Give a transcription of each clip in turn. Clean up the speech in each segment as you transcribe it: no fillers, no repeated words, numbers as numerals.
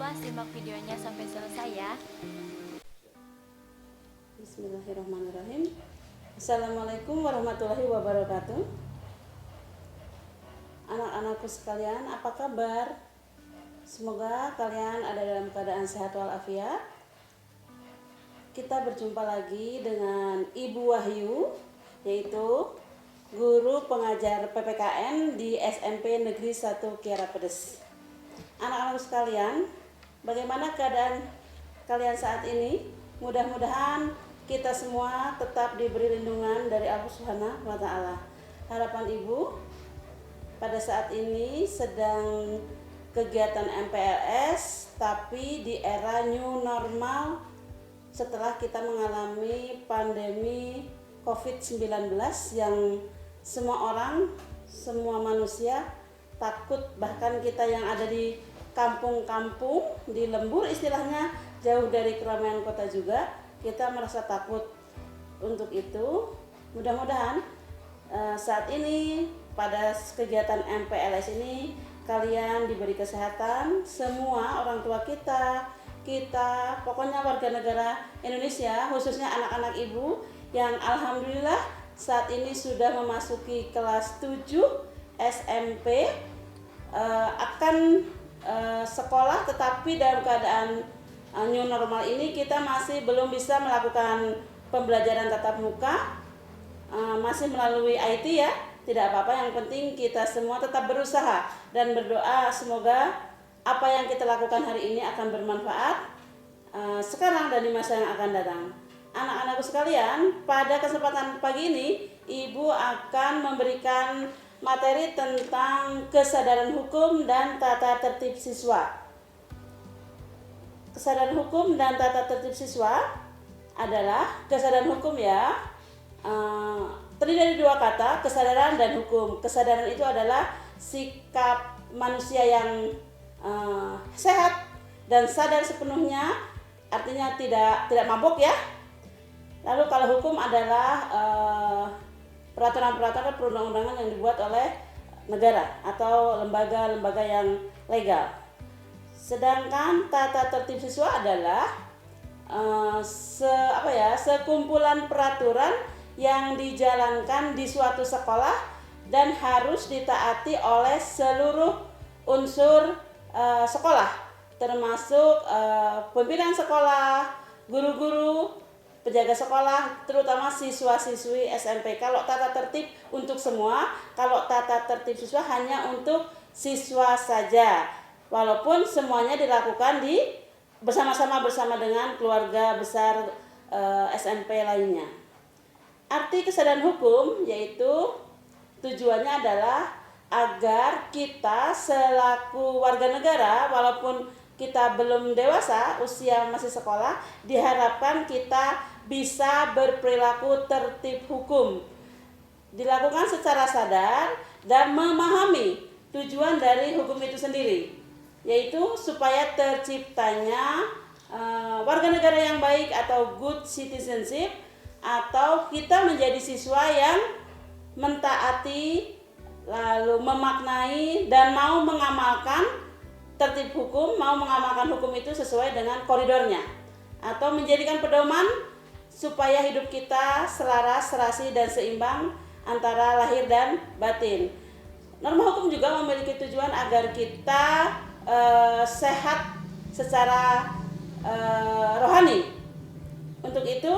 semua simak videonya sampai selesai ya. Bismillahirrahmanirrahim. Assalamualaikum warahmatullahi wabarakatuh. Anak-anakku sekalian, apa kabar? Semoga kalian ada dalam keadaan sehat walafiat. Kita berjumpa lagi dengan Ibu Wahyu, yaitu guru pengajar PPKN di SMP Negeri 1 Kiara Pedes. Anak-anak sekalian, bagaimana keadaan kalian saat ini? Mudah-mudahan kita semua tetap diberi lindungan dari Allah Subhanahu wa Ta'ala. Harapan Ibu pada saat ini sedang kegiatan MPLS, tapi di era new normal setelah kita mengalami pandemi COVID-19 yang semua orang, semua manusia takut, bahkan kita yang ada di kampung-kampung, di lembur istilahnya, jauh dari keramaian kota juga, kita merasa takut. Untuk itu, mudah-mudahan saat ini pada kegiatan MPLS ini kalian diberi kesehatan, semua orang tua kita, pokoknya warga negara Indonesia, khususnya anak-anak ibu yang alhamdulillah saat ini sudah memasuki kelas 7 SMP, akan sekolah, tetapi dalam keadaan new normal ini kita masih belum bisa melakukan pembelajaran tatap muka, masih melalui IT ya. Tidak apa-apa, yang penting kita semua tetap berusaha dan berdoa semoga apa yang kita lakukan hari ini akan bermanfaat sekarang dan di masa yang akan datang. Anak-anakku sekalian, pada kesempatan pagi ini Ibu akan memberikan materi tentang kesadaran hukum dan tata tertib siswa. Kesadaran hukum dan tata tertib siswa adalah kesadaran hukum ya, terdiri dari dua kata, kesadaran dan hukum. Kesadaran itu adalah sikap manusia yang sehat dan sadar sepenuhnya, artinya tidak mabuk ya. Lalu kalau hukum adalah peraturan-peraturan perundang-undangan yang dibuat oleh negara atau lembaga-lembaga yang legal. Sedangkan tata tertib siswa adalah sekumpulan peraturan yang dijalankan di suatu sekolah dan harus ditaati oleh seluruh unsur sekolah, termasuk pimpinan sekolah, guru-guru, penjaga sekolah, terutama siswa-siswi SMP. Kalau tata tertib untuk semua, kalau tata tertib siswa hanya untuk siswa saja. Walaupun semuanya dilakukan bersama-sama dengan keluarga besar SMP lainnya. Arti kesadaran hukum yaitu tujuannya adalah agar kita selaku warga negara, walaupun kita belum dewasa, usia masih sekolah, diharapkan kita bisa berperilaku tertib hukum, dilakukan secara sadar dan memahami tujuan dari hukum itu sendiri, yaitu supaya terciptanya warga negara yang baik atau good citizenship, atau kita menjadi siswa yang mentaati, lalu memaknai dan mau mengamalkan tertib hukum, mau mengamalkan hukum itu sesuai dengan koridornya, atau menjadikan pedoman supaya hidup kita selaras, serasi dan seimbang antara lahir dan batin. Norma hukum juga memiliki tujuan agar kita sehat secara rohani. Untuk itu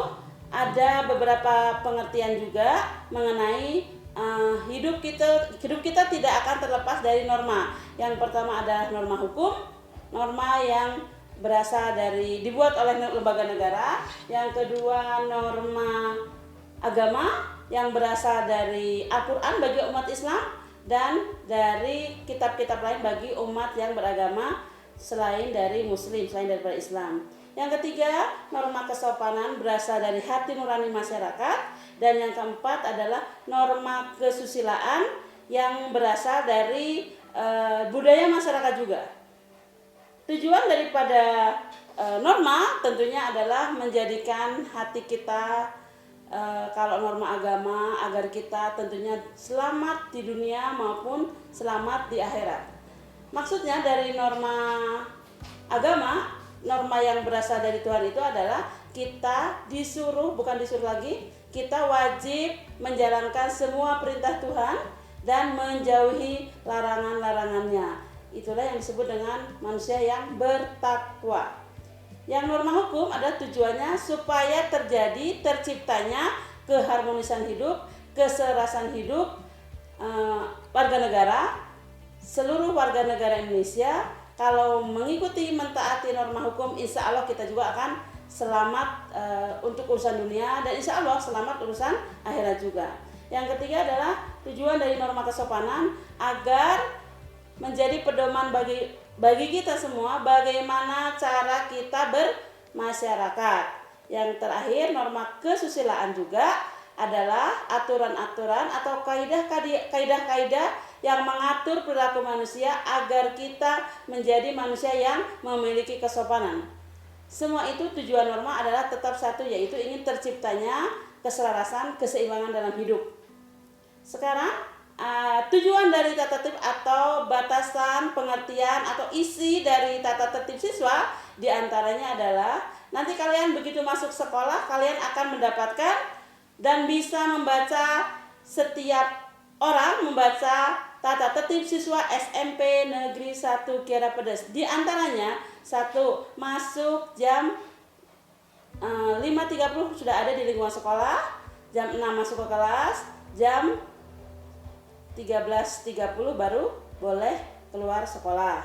ada beberapa pengertian juga mengenai hidup kita tidak akan terlepas dari norma. Yang pertama adalah norma hukum, norma yang dibuat oleh lembaga negara. Yang kedua norma agama yang berasal dari Al-Quran bagi umat Islam dan dari kitab-kitab lain bagi umat yang beragama selain dari Muslim, selain daripada Islam. Yang ketiga, norma kesopanan berasal dari hati nurani masyarakat. Dan yang keempat adalah norma kesusilaan yang berasal dari budaya masyarakat juga. Tujuan daripada norma tentunya adalah menjadikan hati kita, kalau norma agama, agar kita tentunya selamat di dunia maupun selamat di akhirat. Maksudnya dari norma agama, norma yang berasal dari Tuhan itu adalah kita disuruh, bukan disuruh lagi, kita wajib menjalankan semua perintah Tuhan dan menjauhi larangan-larangannya. Itulah yang disebut dengan manusia yang bertakwa. Yang norma hukum adalah tujuannya supaya terciptanya keharmonisan hidup, keserasan hidup warga negara, seluruh warga negara Indonesia. Kalau mengikuti mentaati norma hukum, insya Allah kita juga akan selamat untuk urusan dunia, dan insya Allah selamat urusan akhirat juga. Yang ketiga adalah tujuan dari norma kesopanan agar menjadi pedoman bagi kita semua bagaimana cara kita bermasyarakat. Yang terakhir, norma kesusilaan juga adalah aturan-aturan atau kaidah-kaidah yang mengatur perilaku manusia agar kita menjadi manusia yang memiliki kesopanan. Semua itu tujuan norma adalah tetap satu, yaitu ingin terciptanya keselarasan, keseimbangan dalam hidup. Sekarang tujuan dari tata tertib atau batasan pengertian atau isi dari tata tertib siswa diantaranya adalah nanti kalian begitu masuk sekolah, kalian akan mendapatkan dan bisa membaca, setiap orang membaca tata tertib siswa SMP Negeri 1 Kiara Pedes. Di antaranya, 1. Masuk jam 5.30 sudah ada di lingkungan sekolah, jam 6 masuk ke kelas, jam 13.30 baru boleh keluar sekolah.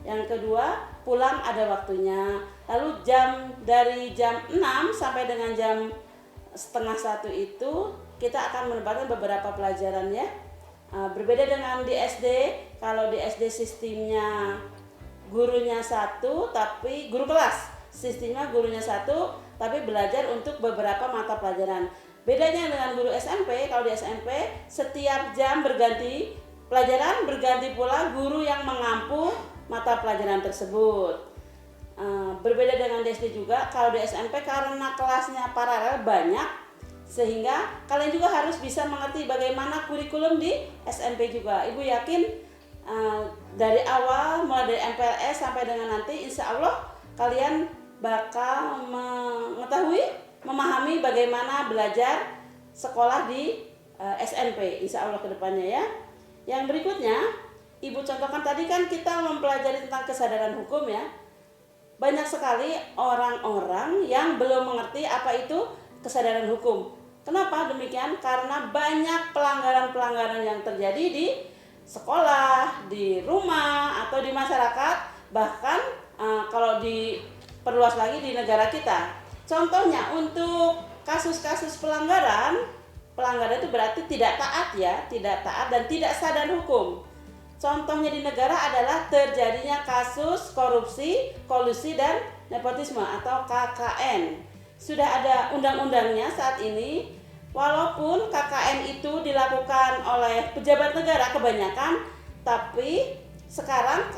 Yang kedua, pulang ada waktunya. Lalu dari jam 6 sampai dengan jam setengah 1 itu kita akan mendapatkan beberapa pelajaran ya. Berbeda dengan di SD, kalau di SD sistemnya gurunya 1 tapi guru kelas, sistemnya gurunya 1 tapi belajar untuk beberapa mata pelajaran. Bedanya dengan guru SMP, kalau di SMP setiap jam berganti pelajaran, berganti pula guru yang mengampu mata pelajaran tersebut. Berbeda dengan di SD juga, kalau di SMP karena kelasnya paralel banyak, sehingga kalian juga harus bisa mengerti bagaimana kurikulum di SMP juga. Ibu yakin dari awal, mulai dari MPLS sampai dengan nanti, insya Allah kalian bakal mengetahui, memahami bagaimana belajar sekolah di SMP, insya Allah kedepannya ya. Yang berikutnya, Ibu contohkan tadi kan kita mempelajari tentang kesadaran hukum ya. Banyak sekali orang-orang yang belum mengerti apa itu kesadaran hukum. Kenapa demikian? Karena banyak pelanggaran-pelanggaran yang terjadi di sekolah, di rumah, atau di masyarakat, bahkan kalau diperluas lagi di negara kita. Contohnya untuk kasus-kasus pelanggaran itu berarti tidak taat ya, tidak taat dan tidak sadar hukum. Contohnya di negara adalah terjadinya kasus korupsi, kolusi, dan nepotisme atau KKN. Sudah ada undang-undangnya saat ini, walaupun KKN itu dilakukan oleh pejabat negara kebanyakan, tapi sekarang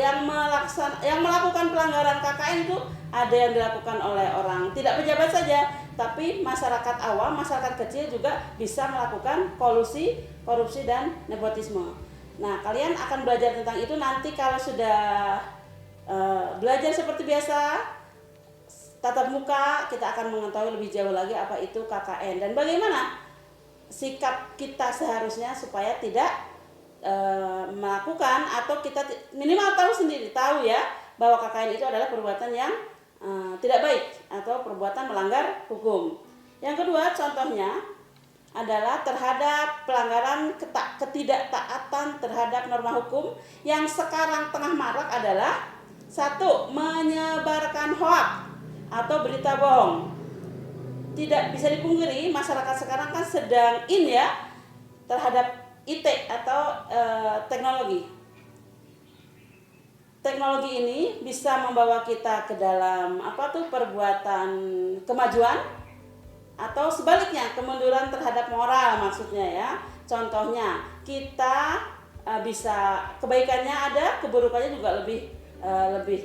yang melakukan pelanggaran KKN itu ada yang dilakukan oleh orang tidak pejabat saja, tapi masyarakat awam, masyarakat kecil juga bisa melakukan kolusi, korupsi, dan nepotisme. Nah, kalian akan belajar tentang itu nanti kalau sudah belajar seperti biasa, tatap muka, kita akan mengetahui lebih jauh lagi apa itu KKN dan bagaimana sikap kita seharusnya supaya tidak melakukan, atau kita minimal tahu ya bahwa KKN itu adalah perbuatan yang tidak baik atau perbuatan melanggar hukum. Yang kedua contohnya adalah terhadap pelanggaran ketidaktaatan terhadap norma hukum yang sekarang tengah marak adalah 1. Menyebarkan hoaks atau berita bohong. Tidak bisa dipungkiri masyarakat sekarang kan sedang in ya terhadap IT atau teknologi. Teknologi ini bisa membawa kita ke dalam perbuatan kemajuan, atau sebaliknya kemunduran terhadap moral maksudnya ya. Contohnya kita bisa kebaikannya ada, keburukannya juga lebih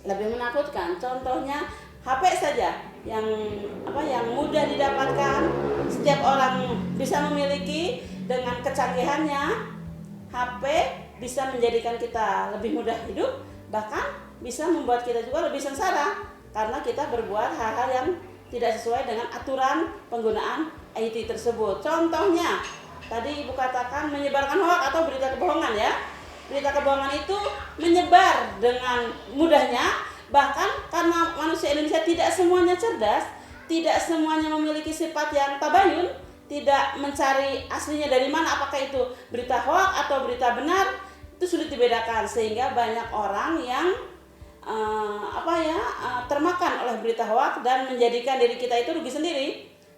menakutkan. Contohnya HP saja yang mudah didapatkan, setiap orang bisa memiliki. Dengan kecanggihannya HP bisa menjadikan kita lebih mudah hidup, bahkan bisa membuat kita juga lebih sengsara karena kita berbuat hal-hal yang tidak sesuai dengan aturan penggunaan IT tersebut. Contohnya, tadi Ibu katakan menyebarkan hoax atau berita kebohongan ya. Berita kebohongan itu menyebar dengan mudahnya, bahkan karena manusia Indonesia tidak semuanya cerdas, tidak semuanya memiliki sifat yang tabayun, tidak mencari aslinya dari mana, apakah itu berita hoax atau berita benar, itu sulit dibedakan sehingga banyak orang yang termakan oleh berita hoax dan menjadikan diri kita itu rugi sendiri.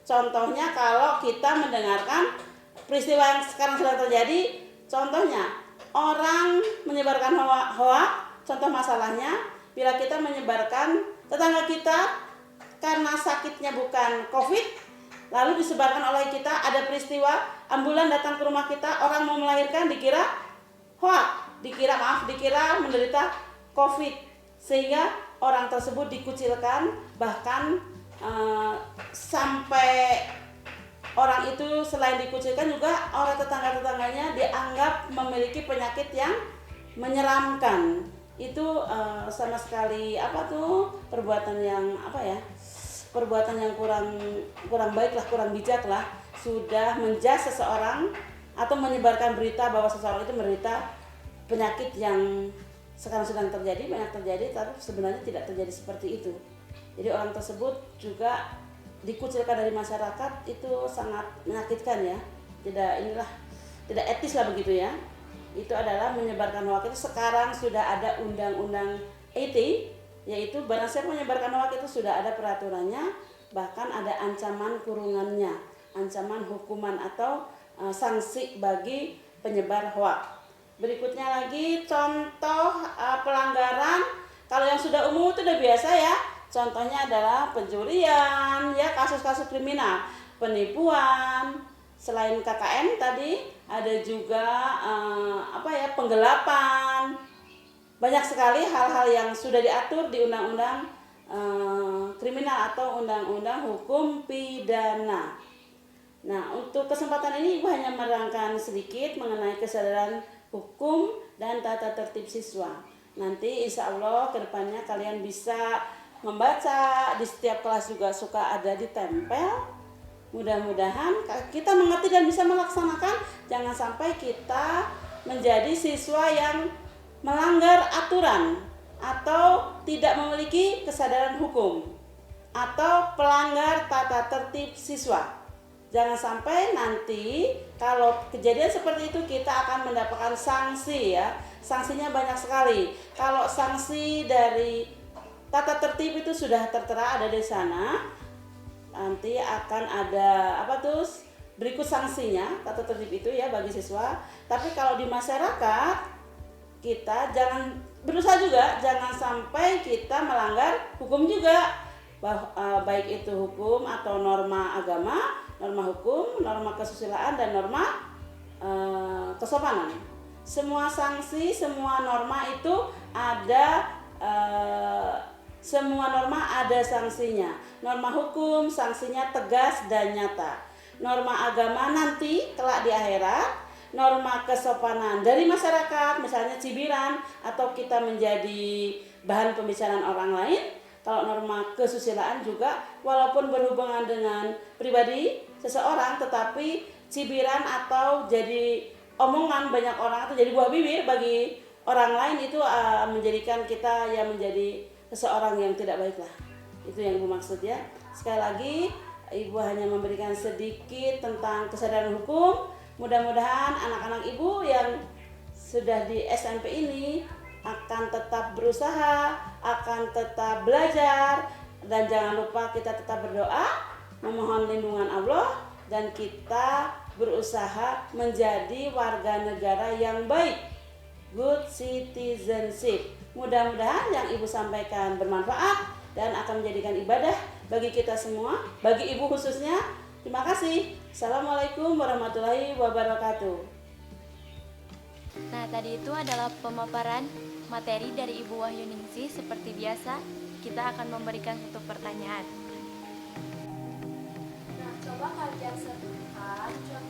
Contohnya kalau kita mendengarkan peristiwa yang sekarang sedang terjadi, contohnya orang menyebarkan hoax, contoh masalahnya bila kita menyebarkan tetangga kita karena sakitnya bukan COVID, lalu disebarkan oleh kita ada peristiwa ambulan datang ke rumah kita, orang mau melahirkan dikira hoax, dikira menderita COVID, sehingga orang tersebut dikucilkan, bahkan sampai orang itu selain dikucilkan juga orang tetangga-tetangganya dianggap memiliki penyakit yang menyeramkan. Itu sama sekali perbuatan yang perbuatan yang kurang baik lah, kurang bijak lah, sudah menjudge seseorang atau menyebarkan berita bahwa seseorang itu menderita penyakit yang sekarang sedang terjadi, banyak terjadi, tapi sebenarnya tidak terjadi seperti itu. Jadi orang tersebut juga dikucilkan dari masyarakat, itu sangat menyakitkan ya. Tidak etis lah begitu ya. Itu adalah menyebarkan hoax. Itu sekarang sudah ada undang-undang IT, yaitu barang siapa menyebarkan hoax itu sudah ada peraturannya, bahkan ada ancaman kurungannya, ancaman hukuman atau sanksi bagi penyebar hoax. Berikutnya lagi contoh pelanggaran, kalau yang sudah umum itu udah biasa ya. Contohnya adalah pencurian, ya, kasus-kasus kriminal, penipuan. Selain KKN tadi ada juga penggelapan. Banyak sekali hal-hal yang sudah diatur di undang-undang kriminal atau undang-undang hukum pidana. Nah, untuk kesempatan ini Ibu hanya merangkan sedikit mengenai kesadaran hukum dan tata tertib siswa. Nanti insya Allah kedepannya kalian bisa membaca, di setiap kelas juga suka ada ditempel. Mudah-mudahan kita mengerti dan bisa melaksanakan. Jangan sampai kita menjadi siswa yang melanggar aturan atau tidak memiliki kesadaran hukum atau pelanggar tata tertib siswa. Jangan sampai nanti kalau kejadian seperti itu kita akan mendapatkan sanksi ya. Sanksinya banyak sekali. Kalau sanksi dari tata tertib itu sudah tertera ada di sana. Nanti akan ada berikut sanksinya tata tertib itu ya bagi siswa. Tapi kalau di masyarakat kita berusaha juga jangan sampai kita melanggar hukum juga. Baik itu hukum atau norma agama, norma hukum, norma kesusilaan, dan norma kesopanan. Semua sanksi, semua norma itu ada, semua norma ada sanksinya. Norma hukum sanksinya tegas dan nyata. Norma agama nanti kelak di akhirat. Norma kesopanan dari masyarakat, misalnya cibiran atau kita menjadi bahan pembicaraan orang lain. Kalau norma kesusilaan juga walaupun berhubungan dengan pribadi seseorang, tetapi cibiran atau jadi omongan banyak orang atau jadi buah bibir bagi orang lain itu menjadikan kita yang menjadi seseorang yang tidak baik lah. Itu yang Ibu maksud ya. Sekali lagi Ibu hanya memberikan sedikit tentang kesadaran hukum. Mudah-mudahan anak-anak Ibu yang sudah di SMP ini akan tetap berusaha, akan tetap belajar, dan jangan lupa kita tetap berdoa, memohon lindungan Allah, dan kita berusaha menjadi warga negara yang baik, good citizenship. Mudah-mudahan yang Ibu sampaikan bermanfaat dan akan menjadikan ibadah bagi kita semua, bagi Ibu khususnya. Terima kasih. Assalamualaikum warahmatullahi wabarakatuh. Nah, tadi itu adalah pemaparan materi dari Ibu Wahyuningsih. Seperti biasa, kita akan memberikan satu pertanyaan. Nah, coba kalian sebutkan contoh